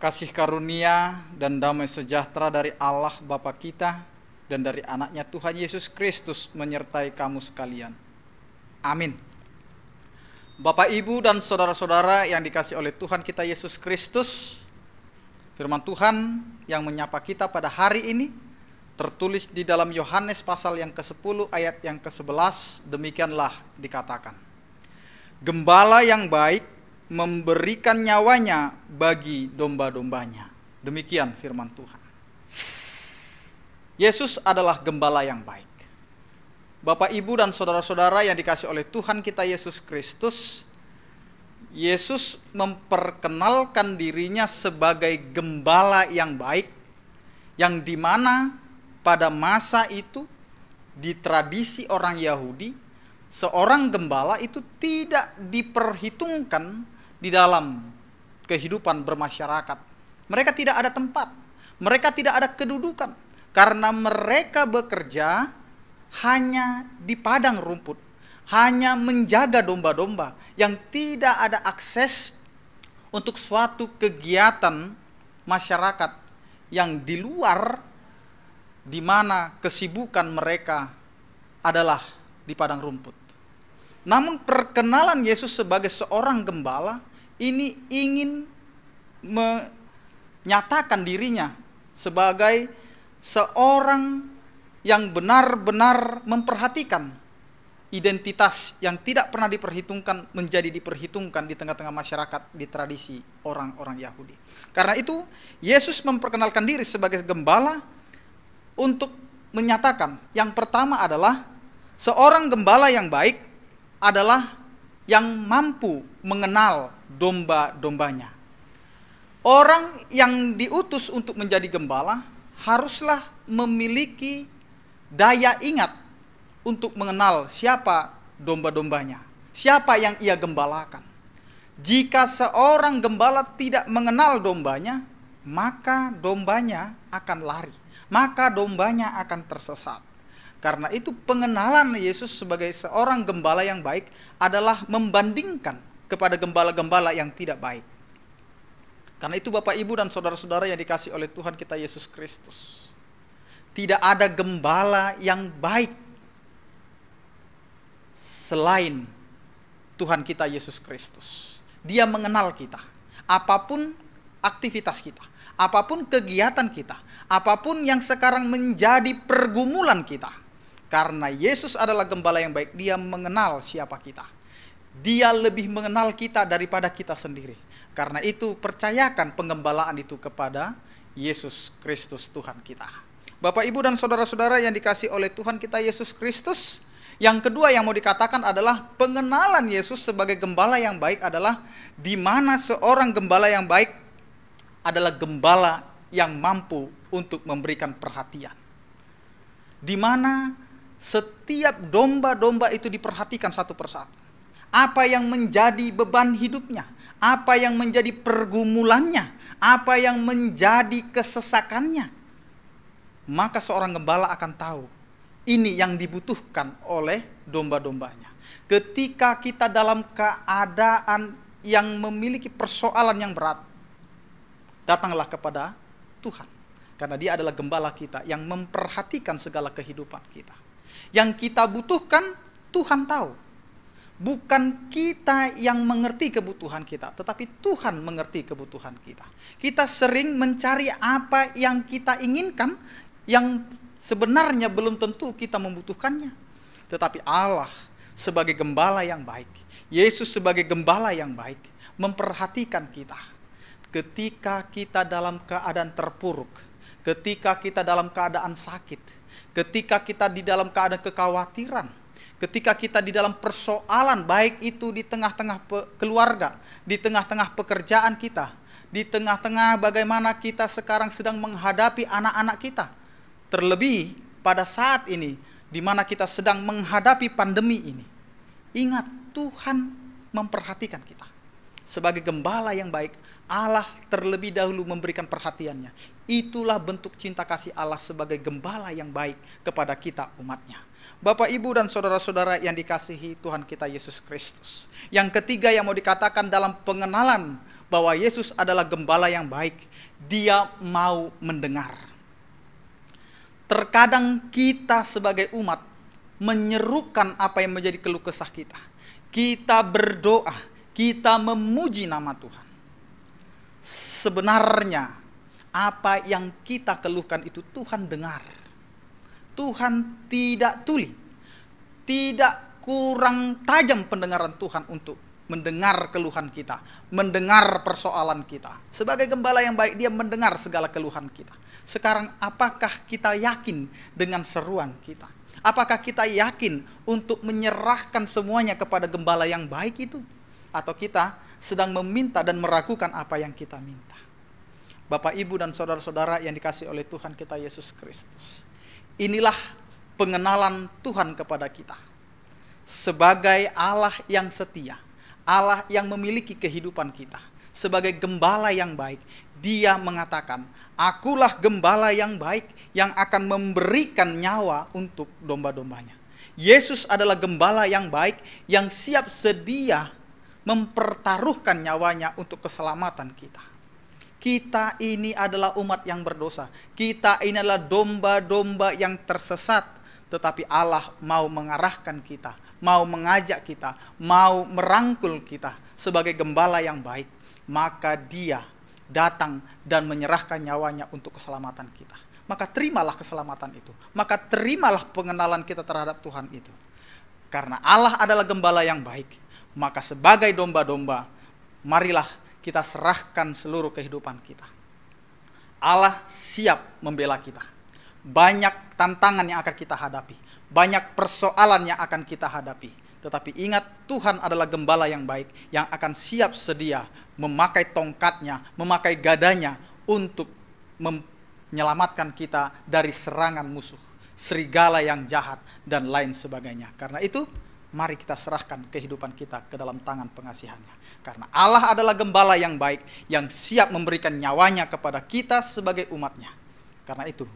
Kasih karunia dan damai sejahtera dari Allah Bapa kita dan dari anaknya Tuhan Yesus Kristus menyertai kamu sekalian. Amin. Bapak, Ibu, dan saudara-saudara yang dikasihi oleh Tuhan kita Yesus Kristus, firman Tuhan yang menyapa kita pada hari ini tertulis di dalam Yohanes pasal yang ke-10 ayat yang ke-11. Demikianlah dikatakan, gembala yang baik memberikan nyawanya bagi domba-dombanya. Demikian firman Tuhan. Yesus adalah gembala yang baik. Bapak, Ibu, dan saudara-saudara yang dikasihi oleh Tuhan kita Yesus Kristus, Yesus memperkenalkan dirinya sebagai gembala yang baik, yang dimana pada masa itu di tradisi orang Yahudi, seorang gembala itu tidak diperhitungkan di dalam kehidupan bermasyarakat. Mereka tidak ada tempat, mereka tidak ada kedudukan, karena mereka bekerja hanya di padang rumput, hanya menjaga domba-domba yang tidak ada akses untuk suatu kegiatan masyarakat yang di luar, di mana kesibukan mereka adalah di padang rumput. Namun perkenalan Yesus sebagai seorang gembala ini ingin menyatakan dirinya sebagai seorang yang benar-benar memperhatikan identitas yang tidak pernah diperhitungkan menjadi diperhitungkan di tengah-tengah masyarakat di tradisi orang-orang Yahudi. Karena itu Yesus memperkenalkan diri sebagai gembala untuk menyatakan yang pertama adalah seorang gembala yang baik adalah yang mampu mengenal domba-dombanya. Orang yang diutus untuk menjadi gembala haruslah memiliki daya ingat untuk mengenal siapa domba-dombanya, siapa yang ia gembalakan. Jika seorang gembala tidak mengenal dombanya, maka dombanya akan lari, maka dombanya akan tersesat. Karena itu pengenalan Yesus sebagai seorang gembala yang baik adalah membandingkan kepada gembala-gembala yang tidak baik. Karena itu Bapak, Ibu, dan saudara-saudara yang dikasihi oleh Tuhan kita Yesus Kristus, tidak ada gembala yang baik selain Tuhan kita Yesus Kristus. Dia mengenal kita, apapun aktivitas kita, apapun kegiatan kita, apapun yang sekarang menjadi pergumulan kita. Karena Yesus adalah gembala yang baik, dia mengenal siapa kita. Dia lebih mengenal kita daripada kita sendiri. Karena itu percayakan penggembalaan itu kepada Yesus Kristus Tuhan kita. Bapak, Ibu, dan saudara-saudara yang dikasihi oleh Tuhan kita Yesus Kristus, yang kedua yang mau dikatakan adalah pengenalan Yesus sebagai gembala yang baik adalah di mana seorang gembala yang baik adalah gembala yang mampu untuk memberikan perhatian. Di mana setiap domba-domba itu diperhatikan satu persatu. Apa yang menjadi beban hidupnya, apa yang menjadi pergumulannya, apa yang menjadi kesesakannya. Maka seorang gembala akan tahu ini yang dibutuhkan oleh domba-dombanya. Ketika kita dalam keadaan yang memiliki persoalan yang berat, datanglah kepada Tuhan. Karena dia adalah gembala kita yang memperhatikan segala kehidupan kita. Yang kita butuhkan, Tuhan tahu. Bukan kita yang mengerti kebutuhan kita, tetapi Tuhan mengerti kebutuhan kita. Kita sering mencari apa yang kita inginkan, yang sebenarnya belum tentu kita membutuhkannya. Tetapi Allah sebagai gembala yang baik, Yesus sebagai gembala yang baik, memperhatikan kita. Ketika kita dalam keadaan terpuruk, ketika kita dalam keadaan sakit, ketika kita di dalam keadaan kekhawatiran, ketika kita di dalam persoalan, baik itu di tengah-tengah keluarga, di tengah-tengah pekerjaan kita, di tengah-tengah bagaimana kita sekarang sedang menghadapi anak-anak kita. Terlebih pada saat ini, di mana kita sedang menghadapi pandemi ini. Ingat, Tuhan memperhatikan kita. Sebagai gembala yang baik, Allah terlebih dahulu memberikan perhatiannya. Itulah bentuk cinta kasih Allah sebagai gembala yang baik kepada kita umatnya. Bapak, Ibu, dan saudara-saudara yang dikasihi Tuhan kita Yesus Kristus. Yang ketiga yang mau dikatakan dalam pengenalan bahwa Yesus adalah gembala yang baik, dia mau mendengar. Terkadang kita sebagai umat menyerukan apa yang menjadi keluh kesah kita. Kita berdoa, kita memuji nama Tuhan. Sebenarnya apa yang kita keluhkan itu Tuhan dengar. Tuhan tidak tuli, tidak kurang tajam pendengaran Tuhan untuk mendengar keluhan kita, mendengar persoalan kita. Sebagai gembala yang baik, dia mendengar segala keluhan kita. Sekarang apakah kita yakin dengan seruan kita? Apakah kita yakin untuk menyerahkan semuanya kepada gembala yang baik itu? Atau kita sedang meminta dan meragukan apa yang kita minta? Bapak, Ibu, dan saudara-saudara yang dikasihi oleh Tuhan kita Yesus Kristus, inilah pengenalan Tuhan kepada kita sebagai Allah yang setia, Allah yang memiliki kehidupan kita. Sebagai gembala yang baik, dia mengatakan, akulah gembala yang baik yang akan memberikan nyawa untuk domba-dombanya. Yesus adalah gembala yang baik yang siap sedia mempertaruhkan nyawanya untuk keselamatan kita. Kita ini adalah umat yang berdosa. Kita ini adalah domba-domba yang tersesat. Tetapi Allah mau mengarahkan kita, mau mengajak kita, mau merangkul kita sebagai gembala yang baik. Maka dia datang dan menyerahkan nyawanya untuk keselamatan kita. Maka terimalah keselamatan itu. Maka terimalah pengenalan kita terhadap Tuhan itu. Karena Allah adalah gembala yang baik. Maka sebagai domba-domba, marilah kita serahkan seluruh kehidupan kita. Allah siap membela kita. Banyak tantangan yang akan kita hadapi. Banyak persoalan yang akan kita hadapi. Tetapi ingat, Tuhan adalah gembala yang baik yang akan siap sedia memakai tongkatnya, memakai gadanya untuk menyelamatkan kita dari serangan musuh, serigala yang jahat, dan lain sebagainya. Karena itu, mari kita serahkan kehidupan kita ke dalam tangan pengasihannya. Karena Allah adalah gembala yang baik yang siap memberikan nyawanya kepada kita sebagai umatnya. Karena itu,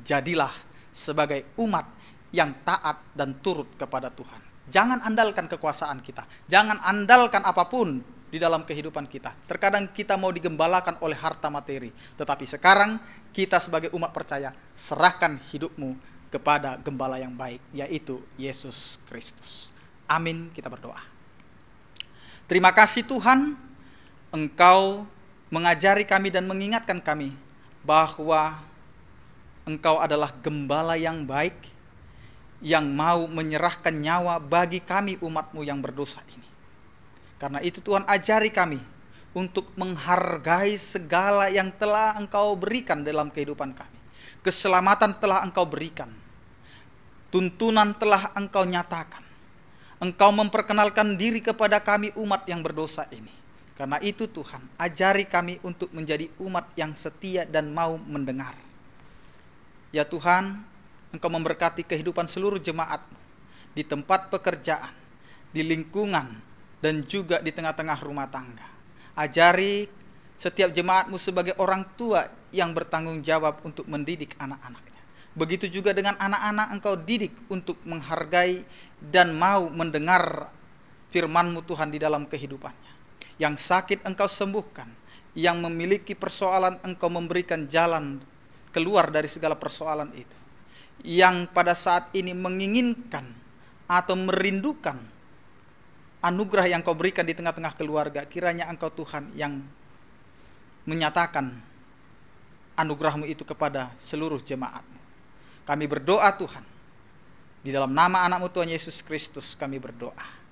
jadilah sebagai umat yang taat dan turut kepada Tuhan. Jangan andalkan kekuasaan kita. Jangan andalkan apapun di dalam kehidupan kita. Terkadang kita mau digembalakan oleh harta materi. Tetapi sekarang kita sebagai umat percaya, serahkan hidupmu kepada gembala yang baik, yaitu Yesus Kristus. Amin, kita berdoa. Terima kasih Tuhan, Engkau mengajari kami dan mengingatkan kami bahwa Engkau adalah gembala yang baik yang mau menyerahkan nyawa bagi kami umat-Mu yang berdosa ini. Karena itu Tuhan, ajari kami untuk menghargai segala yang telah Engkau berikan dalam kehidupan kami. Keselamatan telah Engkau berikan. Tuntunan telah Engkau nyatakan. Engkau memperkenalkan diri kepada kami umat yang berdosa ini. Karena itu Tuhan, ajari kami untuk menjadi umat yang setia dan mau mendengar. Ya Tuhan, Engkau memberkati kehidupan seluruh jemaat-Mu di tempat pekerjaan, di lingkungan, dan juga di tengah-tengah rumah tangga. Ajari setiap jemaat-Mu sebagai orang tua yang bertanggung jawab untuk mendidik anak-anaknya. Begitu juga dengan anak-anak Engkau didik untuk menghargai dan mau mendengar firman-Mu Tuhan di dalam kehidupannya. Yang sakit Engkau sembuhkan, yang memiliki persoalan Engkau memberikan jalan keluar dari segala persoalan itu. Yang pada saat ini menginginkan atau merindukan anugerah yang Kau berikan di tengah-tengah keluarga, kiranya Engkau Tuhan yang menyatakan anugerah-Mu itu kepada seluruh jemaat-Mu. Kami berdoa Tuhan, di dalam nama anak-Mu Tuhan Yesus Kristus kami berdoa.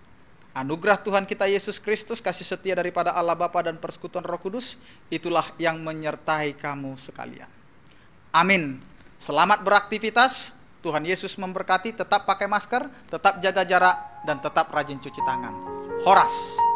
Anugerah Tuhan kita Yesus Kristus, kasih setia daripada Allah Bapa dan persekutuan Roh Kudus, itulah yang menyertai kamu sekalian. Amin. Selamat beraktivitas. Tuhan Yesus memberkati. Tetap pakai masker, tetap jaga jarak, dan tetap rajin cuci tangan. Horas.